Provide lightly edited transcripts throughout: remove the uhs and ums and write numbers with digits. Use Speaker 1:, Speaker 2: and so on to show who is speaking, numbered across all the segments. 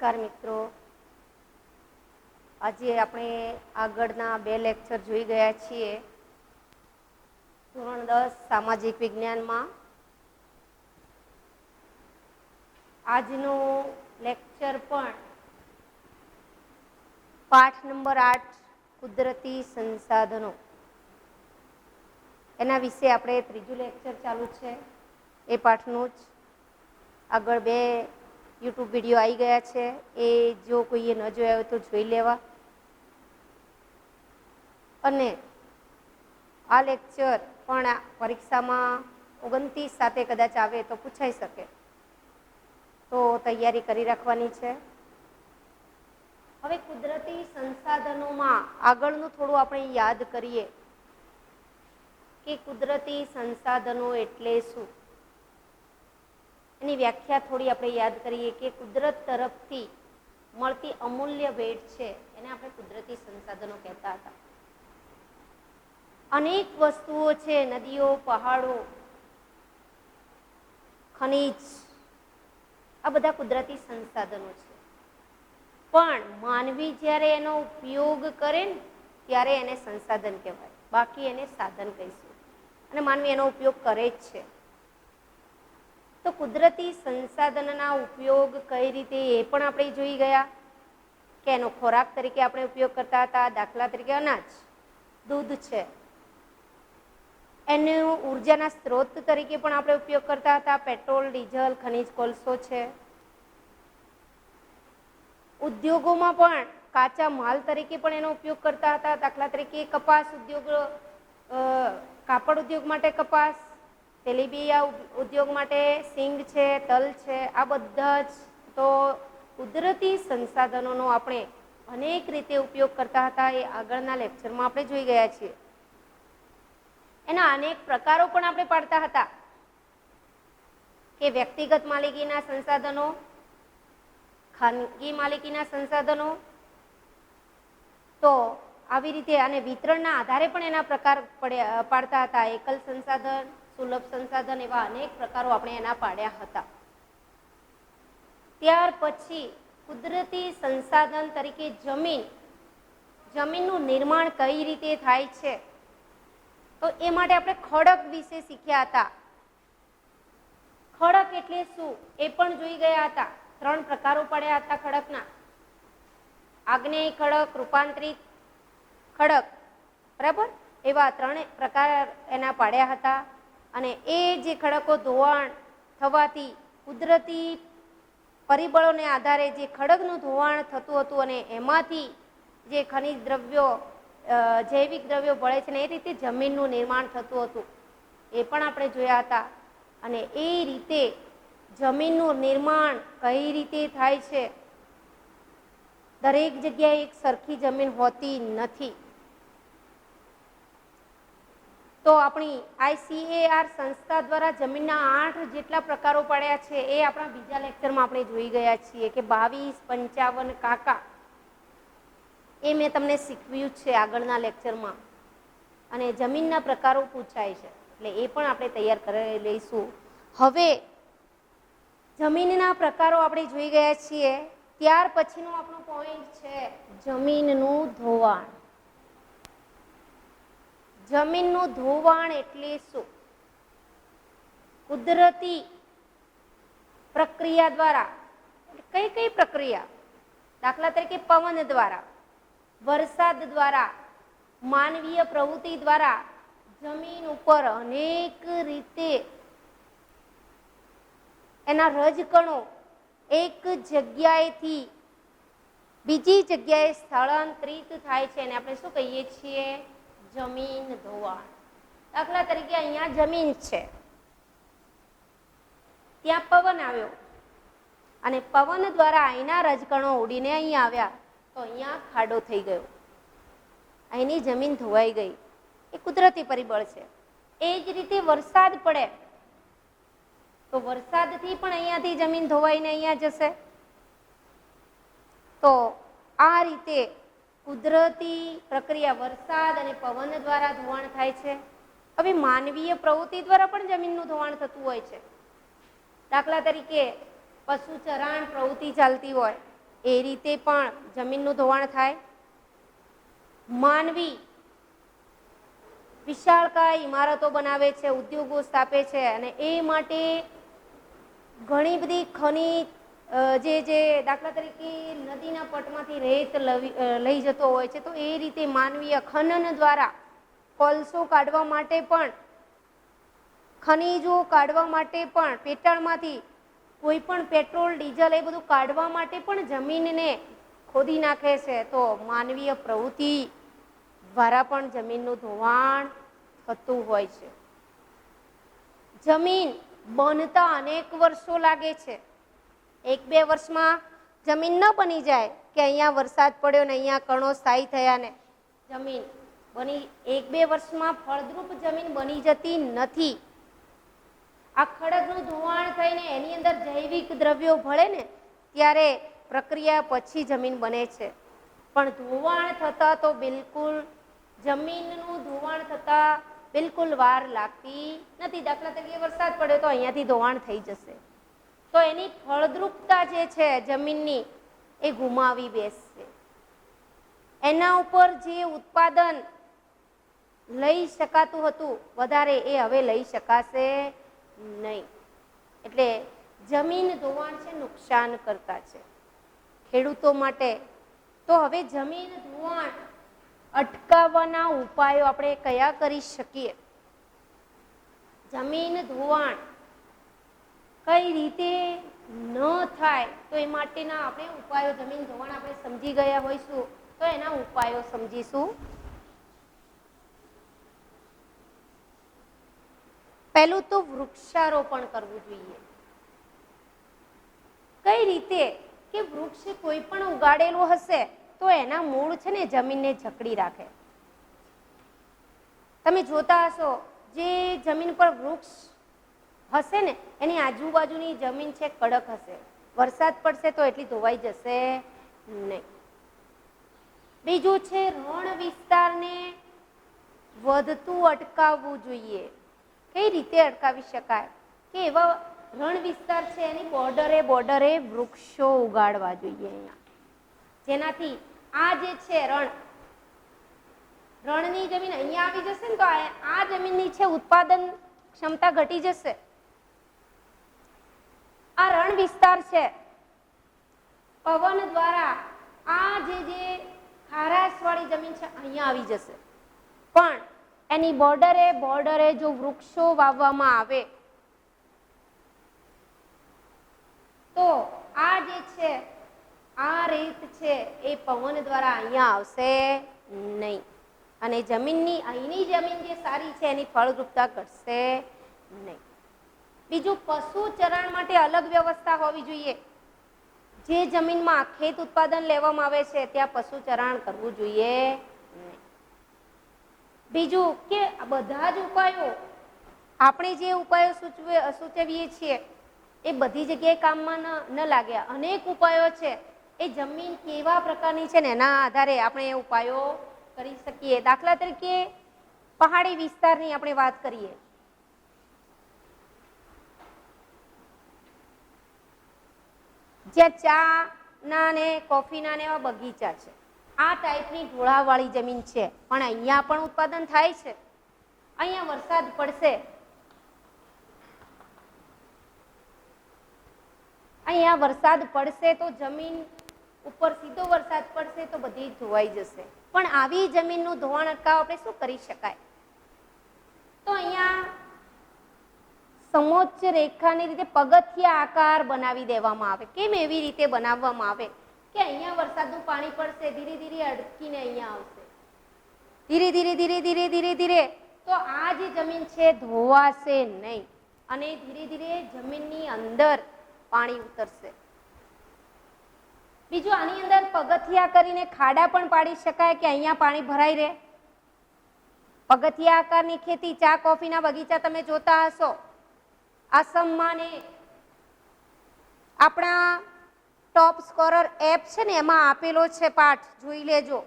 Speaker 1: નમસ્કાર મિત્રો, આજે આપણે આગળના 2 લેક્ચર જોઈ ગયા છીએ. ધોરણ 10 સામાજિક વિજ્ઞાનમાં આજનો લેક્ચર પણ પાઠ નંબર 8 કુદરતી સંસાધનો એના વિશે આપણે ત્રીજું લેક્ચર ચાલુ છે. એ પાઠનું જ આગળ 2 યુટ્યુબ વિડીયો આવી ગયા છે. એ જો કોઈએ ન જોયા હોય તો જોઈ લેવા. અને આ લેક્ચર પણ પરીક્ષામાં 29 સાથે કદાચ આવે તો પૂછાઈ શકે, તો તૈયારી કરી રાખવાની છે. હવે કુદરતી સંસાધનોમાં આગળનું થોડું આપણે યાદ કરીએ કે કુદરતી સંસાધનો એટલે શું. એની વ્યાખ્યા થોડી આપણે યાદ કરીએ કે કુદરત તરફથી મળતી અમૂલ્ય ભેટ છે, એને આપણે કુદરતી સંસાધનો કહેતા હતા. અનેક વસ્તુઓ છે, નદીઓ, પહાડો, ખનિજ, આ બધા કુદરતી સંસાધનો છે. પણ માનવી જ્યારે એનો ઉપયોગ કરે ને ત્યારે એને સંસાધન કહેવાય, બાકી એને સાધન કહીશું. અને માનવી એનો ઉપયોગ કરે જ છે. તો કુદરતી સંસાધનના ઉપયોગ કઈ રીતે એ પણ આપણે જોઈ ગયા કે એનો ખોરાક તરીકે આપણે ઉપયોગ કરતા હતા. દાખલા તરીકે અનાજ, દૂધ છે. એનો ઉર્જાના સ્ત્રોત તરીકે પણ આપણે ઉપયોગ કરતા હતા. પેટ્રોલ, ડીઝલ, ખનિજ, કોલસો છે. ઉદ્યોગોમાં પણ કાચા માલ તરીકે પણ એનો ઉપયોગ કરતા હતા. દાખલા તરીકે કપાસ ઉદ્યોગ, કાપડ ઉદ્યોગ માટે કપાસ, તેલીબિયા ઉદ્યોગ માટે સિંગ છે, તલ છે. આ બધા જ તો કુદરતી સંસાધનોનો આપણે અનેક રીતે ઉપયોગ કરતા હતા. એ આગળના લેક્ચરમાં આપણે જોઈ ગયા છીએ. એના અનેક પ્રકારો પણ આપણે પાડતા હતા કે વ્યક્તિગત માલિકીના સંસાધનો, ખાનગી માલિકીના સંસાધનો. તો આવી રીતે અને વિતરણના આધારે પણ એના પ્રકાર પાડતા હતા. એકલ સંસાધન, સુલભ સંસાધન, એવા અનેક પ્રકારો આપણે એના પાડ્યા હતા. ત્યાર પછી કુદરતી સંસાધન તરીકે જમીનનું નિર્માણ કઈ રીતે થાય છે, તો એ માટે આપણે ખડક વિશે શીખ્યા હતા. ખડક એટલે શું એ પણ જોઈ ગયા હતા. 3 પ્રકારો પડ્યા હતા ખડકના: આગ્નેય ખડક, રૂપાંતરિત ખડક, બરાબર. એવા 3 પ્રકાર એના પાડ્યા હતા. અને એ જે ખડકો ધોવાણ થવાથી કુદરતી પરિબળોને આધારે જે ખડકનું ધોવાણ થતું હતું અને એમાંથી જે ખનિજ દ્રવ્યો, જૈવિક દ્રવ્યો ભળે છે ને એ રીતે જમીનનું નિર્માણ થતું હતું, એ પણ આપણે જોયા હતા. અને એ રીતે જમીનનું નિર્માણ કઈ રીતે થાય છે, દરેક જગ્યાએ એક સરખી જમીન હોતી નથી. તો આપણી ICAR સંસ્થા દ્વારા જમીનના 8 જેટલા પ્રકારો પાડ્યા છે. એ આપણા બીજા લેક્ચરમાં આપણે જોઈ ગયા છીએ કે 22, 55 કાકા, એ મેં તમને શીખવ્યું છે આગળના લેક્ચરમાં. અને જમીનના પ્રકારો પૂછાય છે એટલે એ પણ આપણે તૈયાર કરી લઈશું. હવે જમીનના પ્રકારો આપણે જોઈ ગયા છીએ. ત્યાર પછીનો આપણો પોઈન્ટ છે જમીનનું ધોવાણ. જમીનનું ધોવાણ એટલે શું? કુદરતી પ્રક્રિયા દ્વારા. કઈ કઈ પ્રક્રિયા? દાખલા તરીકે પવન દ્વારા, વરસાદ દ્વારા, માનવીય પ્રવૃત્તિ દ્વારા જમીન ઉપર અનેક રીતે એના રજકણો એક જગ્યાએથી બીજી જગ્યાએ સ્થળાંતરિત થાય છે અને આપણે શું કહીએ છીએ? જમીન ધોવાણ. દાખલા તરીકે અહીંયા જમીન છે, ત્યાં પવન આવ્યો અને પવન દ્વારા અહીંના રજકણો ઉડીને અહીંયા આવ્યા તો અહીંયા ખાડો થઈ ગયો, અહીંની જમીન ધોવાઈ ગઈ. એ કુદરતી પરિબળ છે. એ જ રીતે વરસાદ પડે તો વરસાદથી પણ અહીંયાથી જમીન ધોવાઈને અહીંયા જશે. તો આ રીતે કુદરતી પ્રક્રિયા વરસાદ અને પવન દ્વારા ધોવાણ થાય છે. હવે માનવીય પ્રવૃત્તિ દ્વારા પણ જમીનનું ધોવાણ થતું હોય છે. દાખલા તરીકે પશુ ચરાણ પ્રવૃત્તિ ચાલતી હોય એ રીતે પણ જમીનનું ધોવાણ થાય. માનવી વિશાળકાય ઇમારતો બનાવે છે, ઉદ્યોગો સ્થાપે છે અને એ માટે ઘણી બધી ખનિજ જે દાખલા તરીકે નદીના પટમાંથી રેત લઈ જતો હોય છે, તો એ રીતે માનવીય ખનન દ્વારા કોલસો કાઢવા માટે પણ, ખનીજો કાઢવા માટે પણ, પેટાળમાંથી કોઈ પણ પેટ્રોલ ડીઝલ એ બધું કાઢવા માટે પણ જમીનને ખોદી નાખે છે. તો માનવીય પ્રવૃત્તિ દ્વારા પણ જમીનનું ધોવાણ થતું હોય છે. જમીન બનતા અનેક વર્ષો લાગે છે. 1-2 વર્ષમાં જમીન ન બની જાય કે અહીંયા વરસાદ પડ્યો ને અહીંયા કણો સ્થાયી થયા ને જમીન બની. 1-2 વર્ષમાં ફળદ્રુપ જમીન બની જતી નથી. આ ખડકનું ધોવાણ થઈને એની અંદર જૈવિક દ્રવ્યો ભળે ને ત્યારે પ્રક્રિયા પછી જમીન બને છે. પણ ધોવાણ થતા તો બિલકુલ, જમીનનું ધોવાણ થતા બિલકુલ વાર લાગતી નથી. દાખલા તરીકે વરસાદ પડ્યો તો અહીંયાથી ધોવાણ થઈ જશે, તો એની ફળદ્રુપતા જે છે જમીનની એ ગુમાવી બેસશે. એના ઉપર જે ઉત્પાદન લઈ શકાતું હતું વધારે, એ હવે લઈ શકાશે નહીં. એટલે જમીન ધોવાણ છે નુકસાન કરતા છે ખેડૂતો માટે. તો હવે જમીન ધોવાણ અટકાવવાના ઉપાયો આપણે કયા કરી શકીએ? જમીન ધોવાણ કઈ રીતે ન થાય તો એ માટેના આપણે ઉપાયો, જમીન ધોવાણ આપણે સમજી ગયા હોઈશું તો એના ઉપાયો સમજીશું. પહેલું તો વૃક્ષારોપણ કરવું જોઈએ. કઈ રીતે કે વૃક્ષ કોઈ પણ ઉગાડેલું હશે તો એના મૂળ છે ને જમીનને જકડી રાખે. તમે જોતા હશો જે જમીન પર વૃક્ષ હશે ને એની આજુબાજુની જમીન છે કડક હશે, વરસાદ પડશે તો એટલી ધોવાઈ જશે નહીં. બીજું છે રણ વિસ્તારને વધતું અટકાવવું જોઈએ. કઈ રીતે અટકાવી શકાય કે એવા રણ વિસ્તાર છે એની બોર્ડરે વૃક્ષો ઉગાડવા જોઈએ અહીંયા, જેનાથી આ જે છે રણની જમીન અહીંયા આવી જશે ને તો આ જમીનની છે ઉત્પાદન ક્ષમતા ઘટી જશે. આ રણ વિસ્તાર છે પવન દ્વારા આ જે ખારાશવાળી જમીન છે અહીંયા આવી જશે, પણ એની બોર્ડરે જો વૃક્ષો વાવવામાં આવે તો આ જે છે આ રેત છે એ પવન દ્વારા અહીંયા આવશે નહીં અને જમીનની અહીંની જમીન જે સારી છે એની ફળદ્રુપતા ઘટશે નહીં. બીજું પશુ ચરણ માટે અલગ વ્યવસ્થા હોવી જોઈએ. જે જમીનમાં ખેત ઉત્પાદન લેવામાં આવે છે ત્યાં પશુ ચરણ કરવું જોઈએ નહીં. બીજું કે બધા જ ઉપાયો આપણે જે ઉપાયો સૂચવીએ છીએ એ બધી જગ્યાએ કામમાં ન લાગ્યા. અનેક ઉપાયો છે એ જમીન કેવા પ્રકારની છે ને એના આધારે આપણે એ ઉપાયો કરી શકીએ. દાખલા તરીકે પહાડી વિસ્તારની આપણે વાત કરીએ, જ્યાં ચા ના ને કોફીના ને એવા બગીચા છે, આ ટાઈપની ઢોળાવાળી જમીન છે પણ અહીંયા પણ ઉત્પાદન થાય છે. અહીંયા વરસાદ પડશે, અહીંયા વરસાદ પડશે તો જમીન ઉપર સીધો વરસાદ પડશે તો બધી ધોવાઈ જશે. પણ આવી જમીનનું ધોવાણ અટકાવવા આપણે શું કરી શકાય? તો અહીંયા સમોચ્ચ રેખાની રીતે પગથિયા આકાર બનાવી દેવામાં આવે. કેમ એવી રીતે બનાવવામાં આવે કે અહીંયા વરસાદનું પાણી પડશે, ધીરે ધીરે અડકીને અહીંયા આવશે, ધીરે ધીરે ધીરે ધીરે ધીરે ધીરે તો આ જે જમીન છે ધોવાશે નહીં અને ધીરે ધીરે જમીનની અંદર પાણી ઉતરશે. બીજું આની અંદર પગથિયા કરીને ખાડા પણ પાડી શકાય કે અહીંયા પાણી ભરાઈ રહે. પગથિયા આકારની ખેતી, ચા કોફીના બગીચા તમે જોતા હશો. આસામમાં ને આપણા ટોપ સ્કોરર એપ છે ને એમાં આપેલો છે પાઠ, જોઈ લેજો.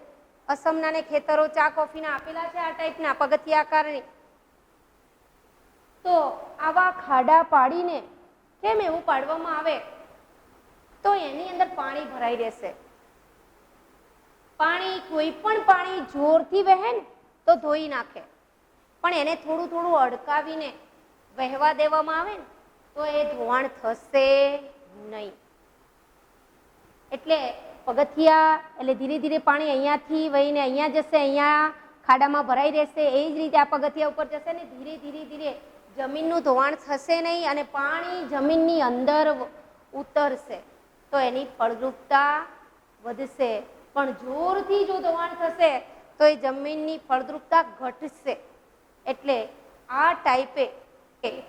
Speaker 1: અસમના ને ખેતરો ચા કોફીના આપેલા છે આ ટાઈપના પગથિયા આકારની. તો આવા ખાડા પાડીને કેમ એવું પાડવામાં આવે તો એની અંદર પાણી ભરાઈ રહેશે. પાણી કોઈ પણ પાણી જોરથી વહે ને તો ધોઈ નાખે, પણ એને થોડું થોડું અડકાવીને વહેવા દેવામાં આવે ને તો એ ધોવાણ થશે નહીં. એટલે પગથિયા એટલે ધીરે ધીરે પાણી અહીંયાથી વહીને અહીંયા જશે, અહીંયા ખાડામાં ભરાઈ રહેશે. એ જ રીતે આ પગથિયા ઉપર જશે ને ધીરે ધીરે ધીરે જમીનનું ધોવાણ થશે નહીં અને પાણી જમીનની અંદર ઉતરશે તો એની ફળદ્રુપતા વધશે. પણ જોરથી જો ધોવાણ થશે તો એ જમીનની ફળદ્રુપતા ઘટશે. એટલે આ ટાઈપે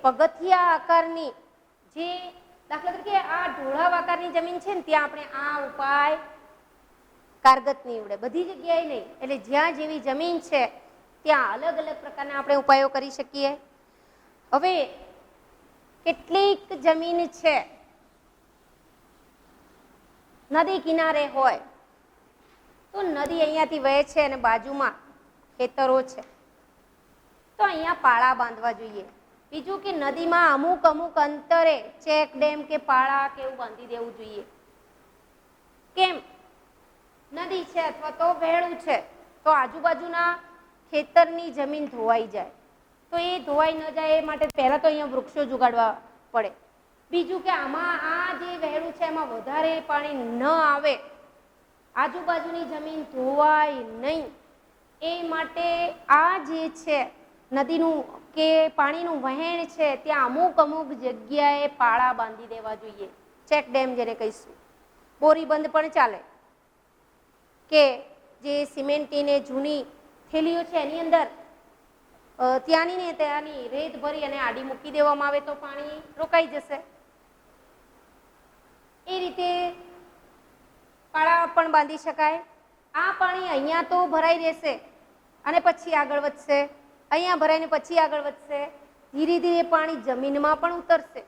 Speaker 1: પગથિયા આકારની જે દાખલા તરીકે આ ઢોળાવ આકારની જમીન છે ને ત્યાં આપણે આ ઉપાય કારગત નીવડે, બધી જગ્યાએ નહીં. એટલે જ્યાં જેવી જમીન છે ત્યાં અલગ અલગ પ્રકારના આપણે ઉપાયો કરી શકીએ. હવે કેટલીક જમીન છે નદી કિનારે હોય તો નદી અહીંયાથી વહે છે અને બાજુમાં ખેતરો છે તો અહીંયા પાળા બાંધવા જોઈએ. બીજું કે નદીમાં અમુક અમુક અંતરે ચેક ડેમ કે પાળા કે એવું બાંધી દેવું જોઈએ. કેમ? નદી છે અથવા તો વહેણું છે તો આજુબાજુના ખેતરની જમીન ધોવાઈ જાય, તો એ ધોવાઈ ન જાય એ માટે પહેલા તો અહીંયા વૃક્ષો જુગાડવા પડે. બીજું કે આમાં આ જે વહેણું છે એમાં વધારે પાણી ન આવે, આજુબાજુની જમીન ધોવાય નહીં, એ માટે આ જે છે નદીનું કે પાણીનું વહેણ છે ત્યાં અમુક અમુક જગ્યાએ પાળા બાંધી દેવા જોઈએ. ચેક ડેમ જેને કહીશું. બોરીબંધ પણ ચાલે કે જે સિમેન્ટની જૂની થેલીઓ છે એની અંદર ત્યાંની ને ત્યાંની રેત ભરી અને આડી મૂકી દેવામાં આવે તો પાણી રોકાઈ જશે. એ રીતે પાળા પણ બાંધી શકાય. આ પાણી અહીંયા તો ભરાઈ રહેશે અને પછી આગળ વધશે, અહીંયા ભરાઈને પછી આગળ વધશે, ધીરે ધીરે પાણી જમીનમાં પણ ઉતરશે.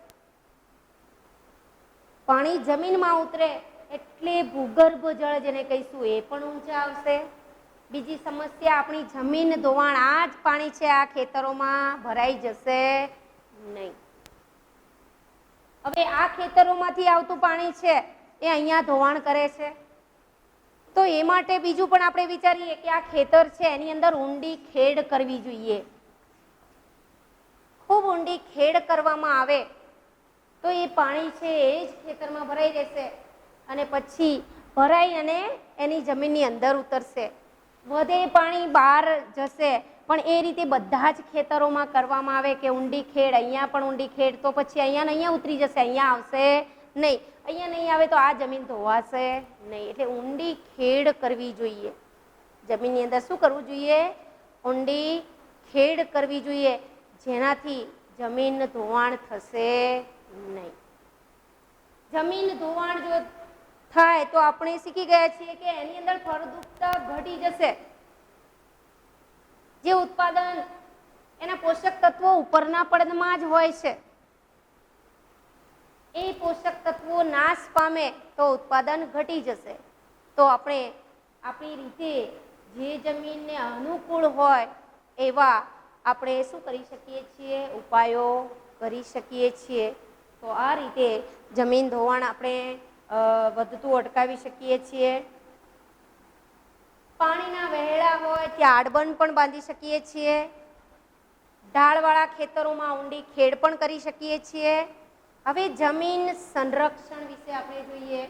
Speaker 1: પાણી જમીનમાં ઉતરે એટલે ભૂગર્ભ જળ જેને કહીશું એ પણ ઊંચા આવશે. બીજી સમસ્યા આપણી જમીન ધોવાણ, આ જ પાણી છે આ ખેતરોમાં ભરાઈ જશે નહીં. હવે આ ખેતરોમાંથી આવતું પાણી છે એ અહીંયા ધોવાણ કરે છે તો એ માટે બીજું પણ આપણે વિચારીએ કે આ ખેતર છે એની અંદર ઊંડી ખેડ કરવી જોઈએ. ખૂબ ઊંડી ખેડ કરવામાં આવે તો એ પાણી છે એ જ ખેતરમાં ભરાઈ રહેશે અને પછી ભરાઈ અને એની જમીનની અંદર ઉતરશે. વધે પાણી બહાર જશે, પણ એ રીતે બધા જ ખેતરોમાં કરવામાં આવે કે ઊંડી ખેડ, અહીંયા પણ ઊંડી ખેડ, તો પછી અહીંયા ને અહીંયા ઉતરી જશે, અહીંયા આવશે નહીં. અહીંયા નહીં આવે તો આ જમીન ધોવાશે નહીં. એટલે ઊંડી ખેડ કરવી જોઈએ. જમીનની અંદર શું કરવું જોઈએ? ઊંડી ખેડ કરવી જોઈએ, જેનાથી જમીન ધોવાણ થશે નહીં. જમીન ધોવાણ જો થાય તો આપણે શીખી ગયા છીએ કે એની અંદર ફળદ્રુપતા ઘટી જશે. જે ઉત્પાદન એના પોષક તત્વો ઉપરના પડમાં જ હોય છે, એ પોષક તત્વો નાશ પામે તો ઉત્પાદન ઘટી જશે. તો આપણે આપણી રીતે જે જમીનને અનુકૂળ હોય એવા આપણે શું કરી શકીએ છીએ? ઉપાયો કરી શકીએ છીએ. તો આ રીતે જમીન ધોવાણ આપણે વધતું અટકાવી શકીએ છીએ. પાણીના વહેલા હોય ત્યાં આડબંધ પણ બાંધી શકીએ છીએ. ઢાળવાળા ખેતરોમાં ઊંડી ખેડ પણ કરી શકીએ છીએ. હવે જમીન સંરક્ષણ વિશે આપણે જોઈએ.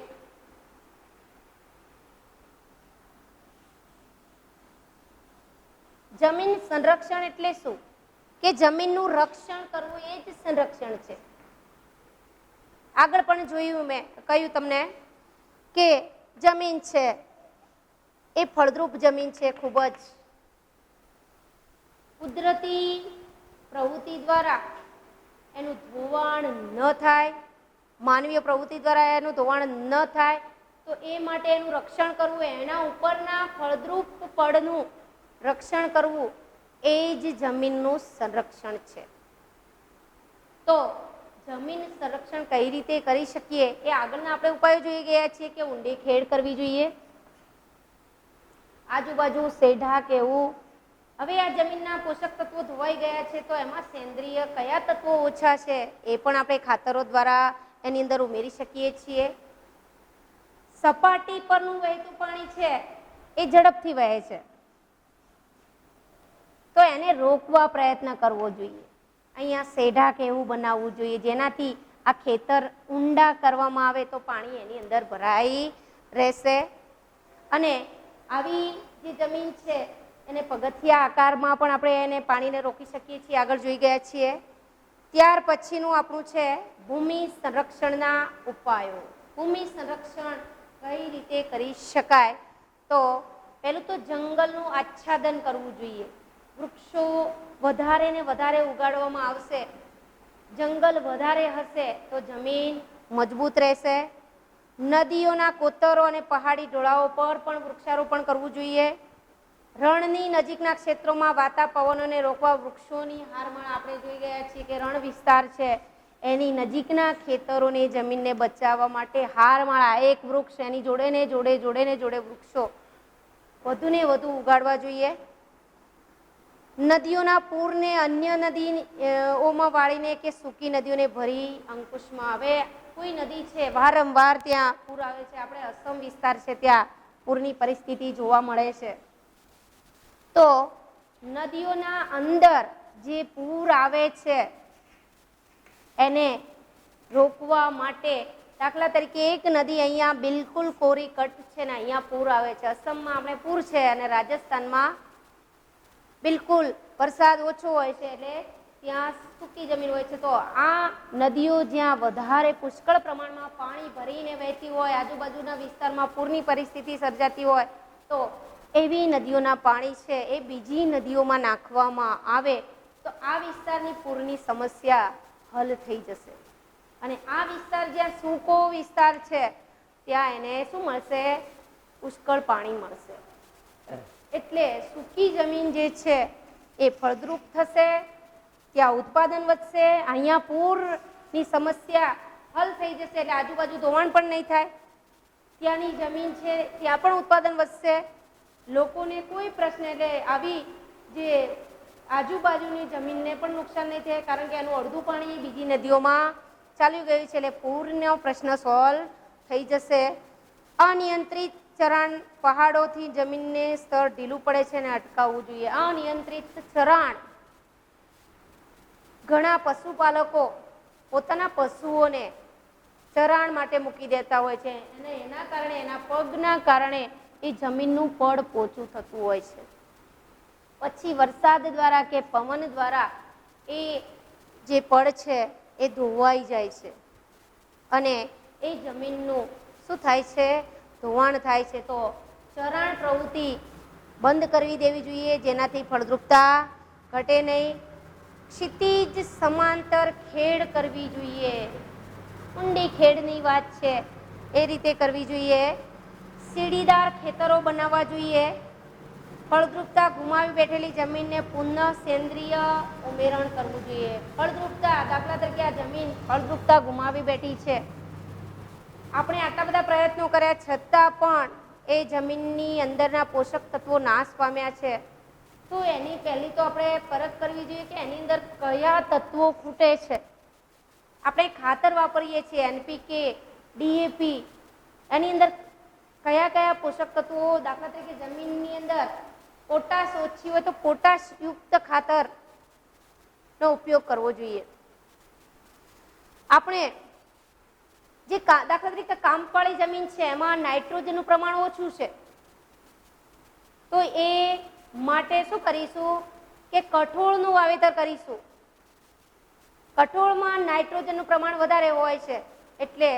Speaker 1: જમીન સંરક્ષણ એટલે શું? કે જમીનનું રક્ષણ કરવું એ જ સંરક્ષણ છે. આગળ પણ જોયું, મેં કહ્યું તમને કે જમીન છે એ ફળદ્રુપ જમીન છે. ખૂબ જ કુદરતી પ્રવૃત્તિ દ્વારા એનું ધોવાણ ન થાય, માનવીય પ્રવૃત્તિ દ્વારા એનું ધોવાણ ન થાય, તો એ માટે એનું રક્ષણ કરવું, એના ઉપરના ફળદ્રુપ પડનું રક્ષણ કરવું એ જ જમીનનું સંરક્ષણ છે. તો જમીન સંરક્ષણ કઈ રીતે કરી શકીએ એ આગળના આપણે ઉપાયો જોઈ ગયા છીએ કે ઊંડી ખેડ કરવી જોઈએ, આજુબાજુ સેઢા કેવું. હવે આ જમીનના પોષક તત્વો ધોવાઈ ગયા છે તો એમાં સેન્દ્રિય કયા તત્વો ઓછા છે એ પણ આપણે ખાતરો દ્વારા એની અંદર ઉમેરી શકીએ છીએ. સપાટી પરનું વહેતું પાણી છે એ ઝડપથી વહે છે, તો એને રોકવા પ્રયત્ન કરવો જોઈએ. અહીંયા સેઢા કે એવું બનાવવું જોઈએ જેનાથી આ ખેતર ઊંડા કરવામાં આવે તો પાણી એની અંદર ભરાઈ રહેશે. અને આવી જે જમીન છે એને પગથિયા આકારમાં પણ આપણે એને પાણીને રોકી શકીએ છીએ, આગળ જોઈ ગયા છીએ. ત્યાર પછીનું આપણું છે ભૂમિ સંરક્ષણના ઉપાયો. ભૂમિ સંરક્ષણ કઈ રીતે કરી શકાય? તો પહેલું તો જંગલનું આચ્છાદન કરવું જોઈએ. વૃક્ષો વધારે ને વધારે ઉગાડવામાં આવશે, જંગલ વધારે હશે તો જમીન મજબૂત રહેશે. નદીઓના કોતરો અને પહાડી ઢોળાવો પર પણ વૃક્ષારોપણ કરવું જોઈએ. રણની નજીકના ક્ષેત્રોમાં વાતા પવનોને રોકવા વૃક્ષોની હારમાળા, આપણે જોઈ ગયા છીએ કે રણ વિસ્તાર છે એની નજીકના ખેતરોની જમીનને બચાવવા માટે હારમાળા, એક વૃક્ષ એની જોડે ને જોડે વૃક્ષો વધુને વધુ ઉગાડવા જોઈએ. નદીઓના પૂરને અન્ય નદીઓમાં વાળીને કે સૂકી નદીઓને ભરી અંકુશમાં. હવે કોઈ નદી છે વારંવાર ત્યાં પૂર આવે છે, આપણે અસમ વિસ્તાર છે ત્યાં પૂરની પરિસ્થિતિ જોવા મળે છે. તો નદીઓના અંદર જે પૂર આવે છે એને રોકવા માટે, દાખલા તરીકે એક નદી અહીંયા બિલકુલ કોરી કટ છે ને અહીંયા પૂર આવે છે, અસમમાં આપણે પૂર છે અને રાજસ્થાનમાં બિલકુલ વરસાદ ઓછો હોય છે એટલે ત્યાં સૂકી જમીન હોય છે. તો આ નદીઓ જ્યાં વધારે પુષ્કળ પ્રમાણમાં પાણી ભરીને વહેતી હોય, આજુબાજુના વિસ્તારમાં પૂરની પરિસ્થિતિ સર્જાતી હોય, તો એવી નદીઓના પાણી છે એ બીજી નદીઓમાં નાખવામાં આવે તો આ વિસ્તારની પૂરની સમસ્યા હલ થઈ જશે. અને આ વિસ્તાર જ્યાં સૂકો વિસ્તાર છે ત્યાં એને શું મળશે? પુષ્કળ પાણી મળશે. એટલે સૂકી જમીન જે છે એ ફળદ્રુપ થશે, ત્યાં ઉત્પાદન વધશે, અહીંયા પૂરની સમસ્યા હલ થઈ જશે એટલે આજુબાજુ ધોવાણ પણ નહીં થાય, ત્યાંની જમીન છે ત્યાં પણ ઉત્પાદન વધશે, લોકોને કોઈ પ્રશ્ન, એટલે આવી જે આજુબાજુની જમીનને પણ નુકસાન નહીં થાય કારણ કે એનું અડધું પાણી બીજી નદીઓમાં ચાલી ગયું છે એટલે પૂરનો પ્રશ્ન સોલ્વ થઈ જશે. અનિયંત્રિત ચરાણ, પહાડોથી જમીનને સ્તર ઢીલું પડે છે અને અટકાવવું જોઈએ. અનિયંત્રિત ચરાણ, ઘણા પશુપાલકો પોતાના પશુઓને ચરાણ માટે મૂકી દેતા હોય છે અને એના કારણે, એના પગના કારણે એ જમીનનું પડ પોચું થતું હોય છે. પછી વરસાદ દ્વારા કે પવન દ્વારા એ જે પડ છે એ ધોવાઈ જાય છે અને એ જમીનનું શું થાય છે? ધોવાણ થાય છે. તો ચરાણ પ્રવૃત્તિ બંધ કરવી દેવી જોઈએ જેનાથી ફળદ્રુપતા ઘટે નહીં. ક્ષિતિજ સમાંતર ખેડ કરવી જોઈએ, ઊંડી ખેડની વાત છે એ રીતે કરવી જોઈએ. સીડીદાર ખેતરો બનાવવા જોઈએ. ફળદ્રુપતા ગુમાવી બેઠેલી જમીનને પુનઃ સેન્દ્રિય ઉમેરણ કરવું જોઈએ. ફળદ્રુપતા, દાખલા તરીકે આ જમીન ફળદ્રુપતા ગુમાવી બેઠી છે, આપણે આટલા બધા પ્રયત્નો કર્યા છતાં પણ એ જમીનની અંદરના પોષક તત્વો નાશ પામ્યા છે, તો એની પહેલી તો આપણે પરખ કરવી જોઈએ કે એની અંદર કયા તત્વો ખૂટે છે. આપણે ખાતર વાપરીએ છીએ NPK, DAP, એની અંદર કયા કયા પોષક તત્વો, દાખલા તરીકે જમીનની અંદર પોટાશ ઓછી હોય તો પોટાશ યુક્ત ખાતરનો ઉપયોગ કરવો જોઈએ. આપણે જે દાખલા તરીકે કામવાળી જમીન છે એમાં નાઇટ્રોજનનું પ્રમાણ ઓછું છે, તો એ માટે શું કરીશું કે કઠોળનું વાવેતર કરીશું. કઠોળમાં નાઇટ્રોજનનું પ્રમાણ વધારે હોય છે એટલે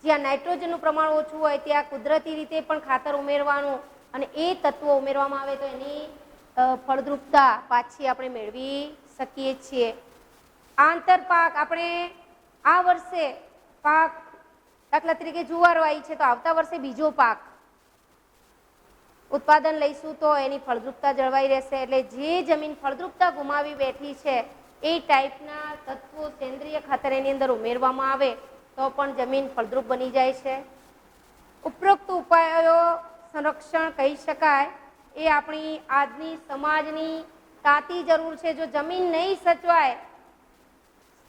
Speaker 1: જ્યાં નાઇટ્રોજનનું પ્રમાણ ઓછું હોય ત્યાં કુદરતી રીતે પણ ખાતર ઉમેરવાનું અને એ તત્વો ઉમેરવામાં આવે તો એની ફળદ્રુપતા પાછી આપણે મેળવી શકીએ છીએ. આંતરપાક, આપણે આ વર્ષે પાક દાખલા તરીકે જુવાર વાવી છે તો આવતા વર્ષે બીજો પાક ઉત્પાદન લઈશું તો એની ફળદ્રુપતા જળવાઈ રહેશે. એટલે જે જમીન ફળદ્રુપતા ગુમાવી બેઠી છે એ ટાઈપના તત્વો સેન્દ્રિય ખાતર એની અંદર ઉમેરવામાં આવે તો પણ જમીન ફળદ્રુપ બની જાય છે. ઉપરોક્ત ઉપાયો સંરક્ષણ કહી શકાય એ આપણી આજની સમાજની તાતી જરૂર છે. જો જમીન નહીં સચવાય,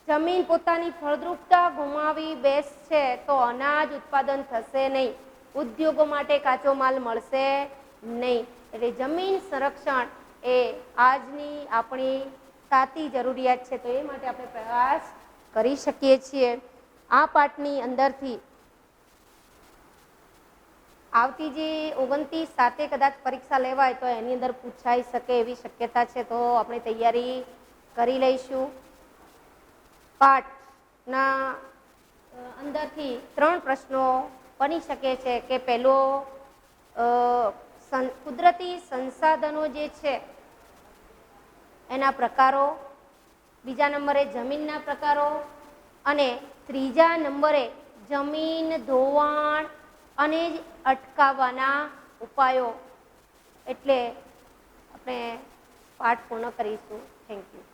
Speaker 1: જમીન પોતાની ફળદ્રુપતા ગુમાવી બેસશે તો અનાજ ઉત્પાદન થશે નહીં. ઉદ્યોગો માટે કાચો માલ મળશે નહીં. એટલે જમીન સંરક્ષણ એ આજની આપણી તાતી જરૂરિયાત છે, તો એ માટે આપણે પ્રયાસ કરી શકીએ છીએ. આ પાઠની અંદરથી આવતી જે 29/7 કદાચ પરીક્ષા લેવાય તો એની અંદર પૂછાઈ શકે એવી શક્યતા છે, તો આપણે તૈયારી કરી લઈશું. પાઠના અંદરથી 3 પ્રશ્નો બની શકે છે કે પહેલો કુદરતી સંસાધનો જે છે એના પ્રકારો, બીજા નંબરે જમીનના પ્રકારો અને ત્રીજા નંબરે જમીન ધોવાણ અને અટકાવવાના ઉપાયો. એટલે આપણે પાઠ પૂર્ણ કરીશું. Thank you.